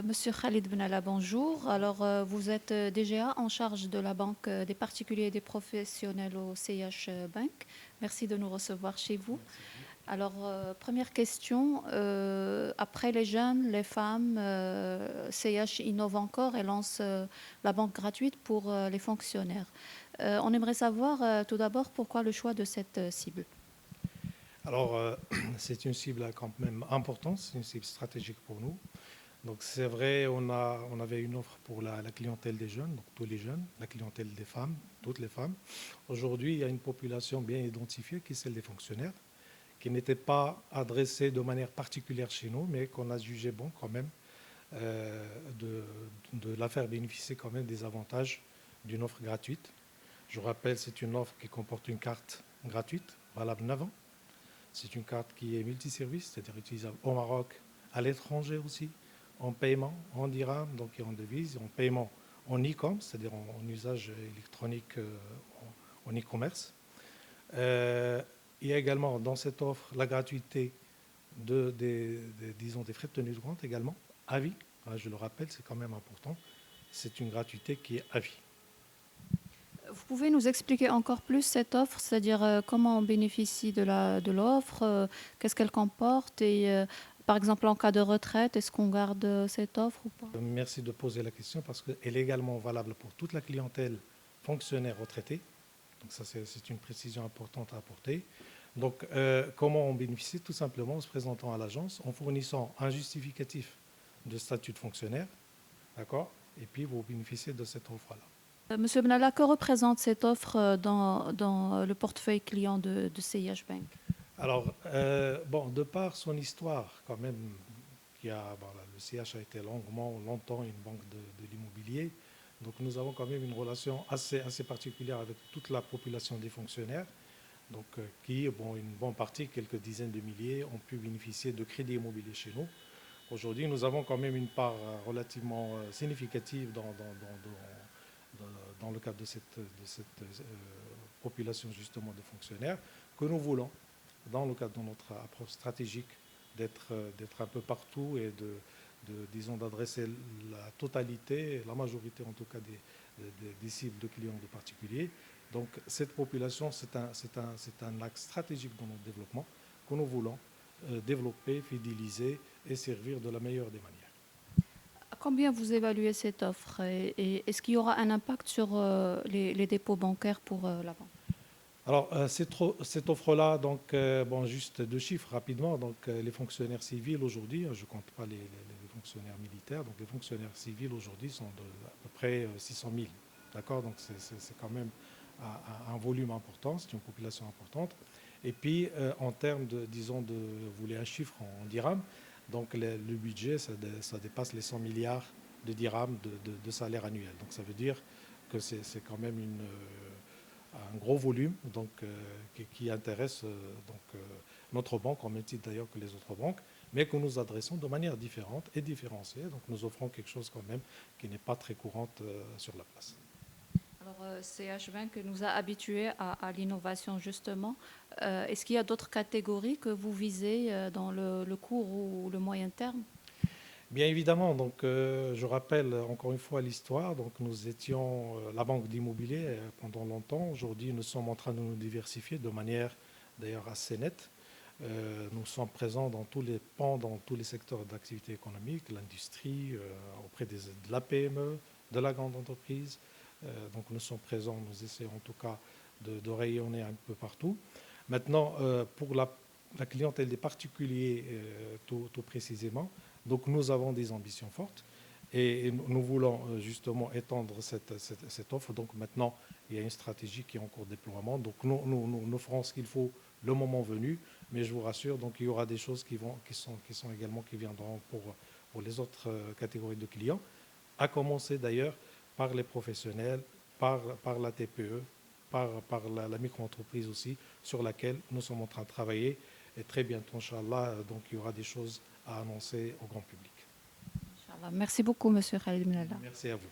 Monsieur Khalid Benalla, bonjour. Alors, vous êtes DGA en charge de la Banque des particuliers et des professionnels au CH Bank. Merci de nous recevoir chez vous. Merci à vous. Alors, première question. Après les jeunes, les femmes, CH innove encore et lance la banque gratuite pour les fonctionnaires. On aimerait savoir tout d'abord pourquoi le choix de cette cible. Alors, c'est une cible quand même importante, c'est une cible stratégique pour nous. Donc, c'est vrai, on avait une offre pour la clientèle des jeunes, donc tous les jeunes, la clientèle des femmes, toutes les femmes. Aujourd'hui, il y a une population bien identifiée qui est celle des fonctionnaires, qui n'était pas adressée de manière particulière chez nous, mais qu'on a jugé bon quand même euh, de, de la faire bénéficier quand même des avantages d'une offre gratuite. Je vous rappelle, c'est une offre qui comporte une carte gratuite, valable 9 ans. C'est une carte qui est multiservice, c'est-à-dire utilisable au Maroc, à l'étranger aussi, en paiement, en dirham, donc en devise, en paiement en e-com, c'est-à-dire en usage électronique, en e-commerce. Il y a également dans cette offre la gratuité disons, des frais de tenue de compte également, à vie. Je le rappelle, c'est quand même important. C'est une gratuité qui est à vie. Vous pouvez nous expliquer encore plus cette offre, c'est-à-dire comment on bénéficie de l'offre, qu'est-ce qu'elle comporte et par exemple en cas de retraite, est-ce qu'on garde cette offre ou pas? Merci de poser la question parce qu'elle est également valable pour toute la clientèle fonctionnaire retraitée. Donc ça, c'est une précision importante à apporter. Donc, comment on bénéficie? Tout simplement en se présentant à l'agence, en fournissant un justificatif de statut de fonctionnaire, d'accord? Et puis, vous bénéficiez de cette offre-là. Monsieur Benalla, que représente cette offre dans le portefeuille client de CIH Bank? Alors, bon, de par son histoire, quand même, bon, le CH a été longtemps une banque de l'immobilier. Donc, nous avons quand même une relation assez particulière avec toute la population des fonctionnaires. Donc, qui, bon, une bonne partie, quelques dizaines de milliers, ont pu bénéficier de crédits immobiliers chez nous. Aujourd'hui, nous avons quand même une part relativement significative dans le cadre de cette population justement de fonctionnaires que nous voulons, dans le cadre de notre approche stratégique, d'être un peu partout et disons, d'adresser la totalité, la majorité en tout cas des cibles de clients de particuliers. Donc cette population, c'est un axe stratégique dans notre développement que nous voulons développer, fidéliser et servir de la meilleure des manières. À combien vous évaluez cette offre et est-ce qu'il y aura un impact sur les dépôts bancaires pour la banque? Alors, cette offre-là, donc, bon, juste deux chiffres rapidement. Donc, les fonctionnaires civils aujourd'hui, je ne compte pas les fonctionnaires militaires, donc les fonctionnaires civils aujourd'hui sont à peu près 600 000. D'accord? Donc, c'est quand même un volume important, c'est une population importante. Et puis, en termes de, disons, vous voulez un chiffre en dirhams, donc le budget, ça dépasse les 100 milliards de dirhams de salaire annuel. Donc, ça veut dire que c'est quand même un gros volume donc, qui intéresse notre banque, en même titre d'ailleurs que les autres banques, mais que nous adressons de manière différente et différenciée. Donc nous offrons quelque chose quand même qui n'est pas très courante sur la place. Alors, CH Bank nous a habitués à l'innovation justement. Est-ce qu'il y a d'autres catégories que vous visez dans le court ou le moyen terme? Bien évidemment, donc je rappelle encore une fois l'histoire. Donc nous étions la banque d'immobilier pendant longtemps. Aujourd'hui, nous sommes en train de nous diversifier de manière d'ailleurs assez nette. Nous sommes présents dans tous les pans, dans tous les secteurs d'activité économique, l'industrie, auprès de la PME, de la grande entreprise. Donc nous sommes présents, nous essayons en tout cas de rayonner un peu partout. Maintenant, pour la clientèle des particuliers, tout précisément, donc nous avons des ambitions fortes et nous voulons justement étendre cette offre. Donc maintenant, il y a une stratégie qui est en cours de déploiement. Donc nous ferons ce qu'il faut le moment venu, mais je vous rassure, donc il y aura des choses qui viendront pour les autres catégories de clients, à commencer d'ailleurs par les professionnels, par la TPE, par la micro-entreprise aussi, sur laquelle nous sommes en train de travailler. Et très bientôt, Inch'Allah, donc il y aura des choses à annoncer au grand public. Inch'Allah. Merci beaucoup, Monsieur Khalid Benalla. Merci à vous.